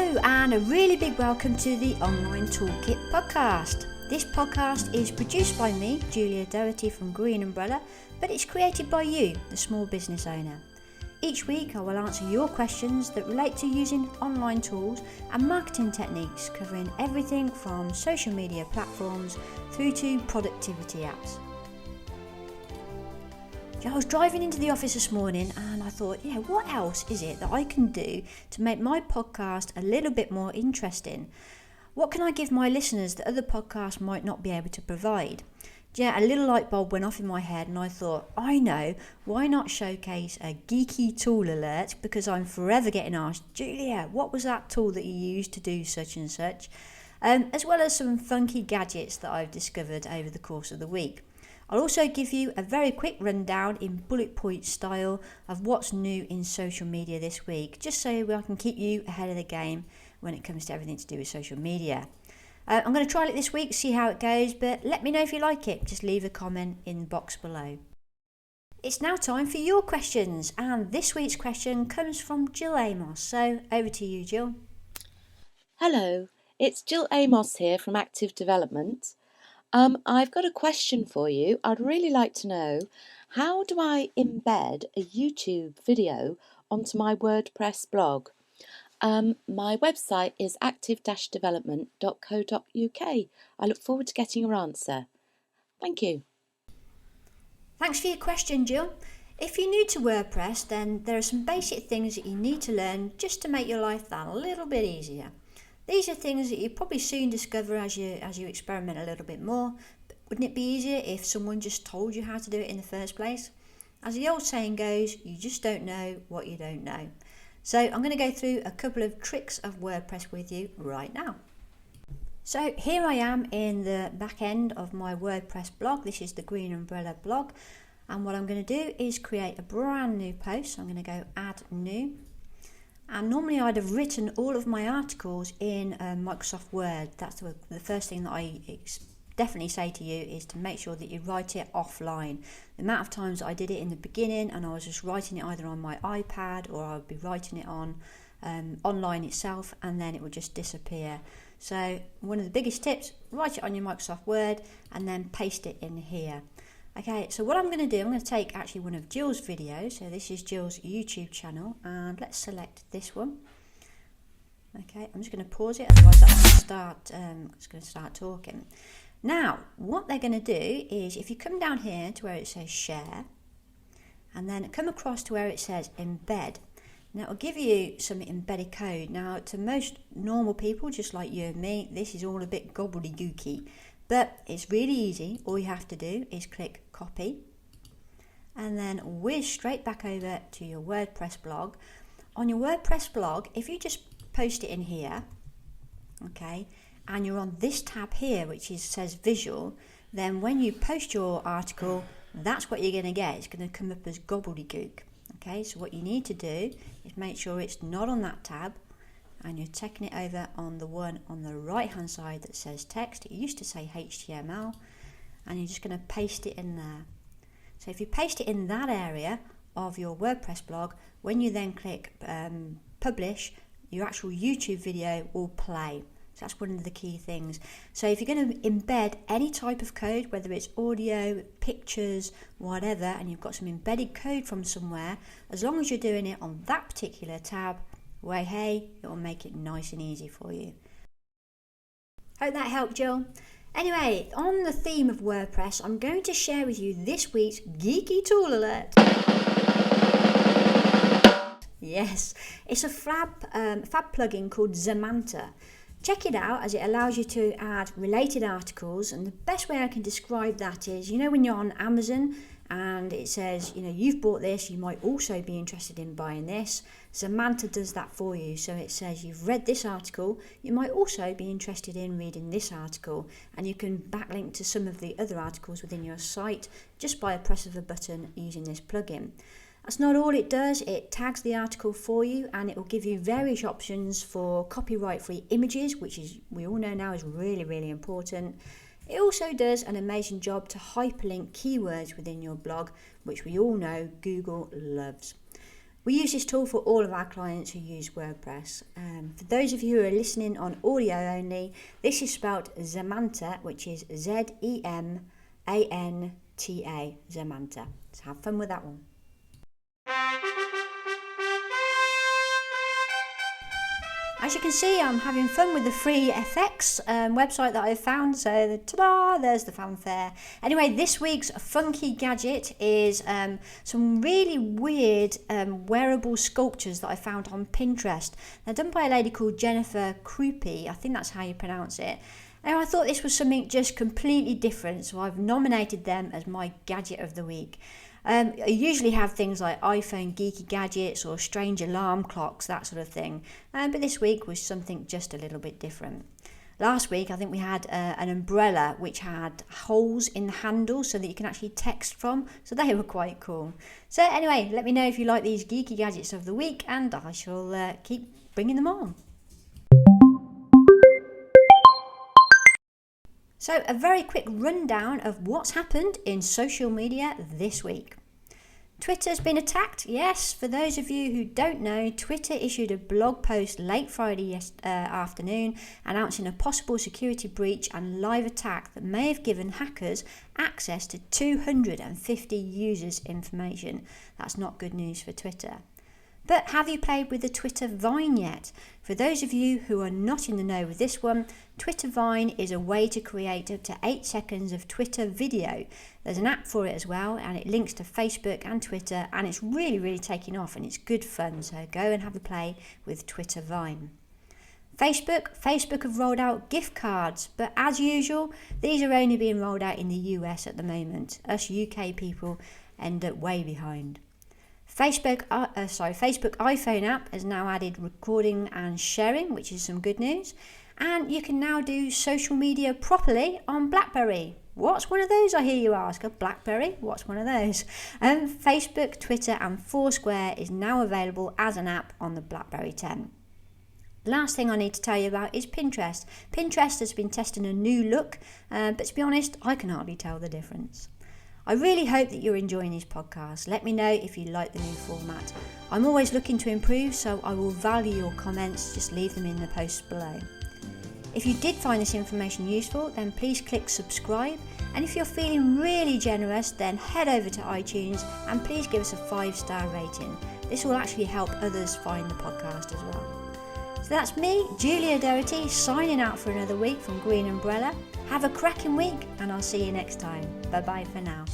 Hello and a really big welcome to the Online Toolkit podcast. This podcast is produced by me, Julia Doherty from Green Umbrella, but it's created by you, the small business owner. Each week I will answer your questions that relate to using online tools and marketing techniques, covering everything from social media platforms through to productivity apps. I was driving into the office this morning and I thought, what else is it that I can do to make my podcast a little bit more interesting? What can I give my listeners that other podcasts might not be able to provide? A little light bulb went off in my head and I thought, I know, why not showcase a Geeky Tool alert? Because I'm forever getting asked, Julia, what was that tool that you used to do such and such? As well as some funky gadgets that I've discovered over the course of the week. I'll also give you a very quick rundown in bullet point style of what's new in social media this week, just so I can keep you ahead of the game when it comes to everything to do with social media. I'm going to try it this week, see how it goes, but let me know if you like it. Just leave a comment in the box below. It's now time for your questions, and this week's question comes from Jill Amos. So over to you, Jill. Hello, it's Jill Amos here from Active Development. I've got a question for you. I'd really like to know, how do I embed a YouTube video onto my WordPress blog? My website is active-development.co.uk. I look forward to getting your answer. Thank you. Thanks for your question, Jill. If you're new to WordPress, then there are some basic things that you need to learn just to make your life that little bit easier. These are things that you probably soon discover as you experiment a little bit more. But wouldn't it be easier if someone just told you how to do it in the first place? As the old saying goes, you just don't know what you don't know. So I'm going to go through a couple of tricks of WordPress with you right now. So here I am in the back end of my WordPress blog. This is the Green Umbrella blog. And what I'm going to do is create a brand new post. So I'm going to go add new. And normally I'd have written all of my articles in Microsoft Word. That's the first thing that I definitely say to you, is to make sure that you write it offline. The amount of times I did it in the beginning and I was just writing it either on my iPad or I would be writing it on online itself, and then it would just disappear. So one of the biggest tips, write it on your Microsoft Word and then paste it in here. Okay, so what I'm going to do, I'm going to take actually one of Jill's videos. So this is Jill's YouTube channel, and let's select this one. Okay, I'm just going to pause it, otherwise it's going to start talking. Now, what they're going to do is, if you come down here to where it says share, and then come across to where it says embed, now it will give you some embedded code. Now, to most normal people, just like you and me, this is all a bit gobbledygooky. But it's really easy. All you have to do is click copy and then whiz straight back over to your WordPress blog. On your WordPress blog, if you just post it in here, okay, and you're on this tab here, which says visual, then when you post your article, that's what you're going to get. It's going to come up as gobbledygook. Okay, so what you need to do is make sure it's not on that tab, and you're taking it over on the one on the right hand side that says text. It used to say HTML, and you're just going to paste it in there. So if you paste it in that area of your WordPress blog, when you then click publish, your actual YouTube video will play. So that's one of the key things. So if you're going to embed any type of code, whether it's audio, pictures, whatever, and you've got some embedded code from somewhere, as long as you're doing it on that particular tab, well, hey, it will make it nice and easy for you. Hope that helped, Jill. Anyway, on the theme of WordPress, I'm going to share with you this week's Geeky Tool alert. Yes, it's a fab plugin called Zamanta. Check it out, as it allows you to add related articles, and the best way I can describe that is, when you're on Amazon and it says, you've bought this, you might also be interested in buying this. Zamanta does that for you. So it says you've read this article, you might also be interested in reading this article, and you can backlink to some of the other articles within your site just by a press of a button using this plugin. That's not all it does. It tags the article for you, and it will give you various options for copyright-free images, which is, we all know now, is really, really important. It also does an amazing job to hyperlink keywords within your blog, which we all know Google loves. We use this tool for all of our clients who use WordPress. For those of you who are listening on audio only, this is spelled Zamanta, which is Zemanta, Zamanta. So have fun with that one. As you can see, I'm having fun with the free FX website that I found. So, ta-da, there's the fanfare. Anyway, this week's funky gadget is some really weird wearable sculptures that I found on Pinterest. They're done by a lady called Jennifer Krupe. I think that's how you pronounce it. And I thought this was something just completely different, so I've nominated them as my gadget of the week. I usually have things like iPhone geeky gadgets or strange alarm clocks, that sort of thing. But this week was something just a little bit different. Last week, I think we had an umbrella which had holes in the handle so that you can actually text from. So they were quite cool. So anyway, let me know if you like these geeky gadgets of the week, and I shall keep bringing them on. So a very quick rundown of what's happened in social media this week. Twitter's been attacked. Yes, for those of you who don't know, Twitter issued a blog post late Friday afternoon announcing a possible security breach and live attack that may have given hackers access to 250 users' information. That's not good news for Twitter. But have you played with the Twitter Vine yet? For those of you who are not in the know with this one, Twitter Vine is a way to create up to 8 seconds of Twitter video. There's an app for it as well, and it links to Facebook and Twitter, and it's really taking off, and it's good fun. So go and have a play with Twitter Vine. Facebook have rolled out gift cards, but as usual, these are only being rolled out in the US at the moment. Us UK people end up way behind. Facebook iPhone app has now added recording and sharing, which is some good news. And you can now do social media properly on BlackBerry. What's one of those, I hear you ask? A BlackBerry? What's one of those? Facebook, Twitter and Foursquare is now available as an app on the BlackBerry 10. The last thing I need to tell you about is Pinterest. Pinterest has been testing a new look, but to be honest, I can hardly tell the difference. I really hope that you're enjoying these podcasts. Let me know if you like the new format. I'm always looking to improve, so I will value your comments. Just leave them in the posts below. If you did find this information useful, then please click subscribe. And if you're feeling really generous, then head over to iTunes and please give us a 5-star rating. This will actually help others find the podcast as well. So that's me, Julia Doherty, signing out for another week from Green Umbrella. Have a cracking week, and I'll see you next time. Bye-bye for now.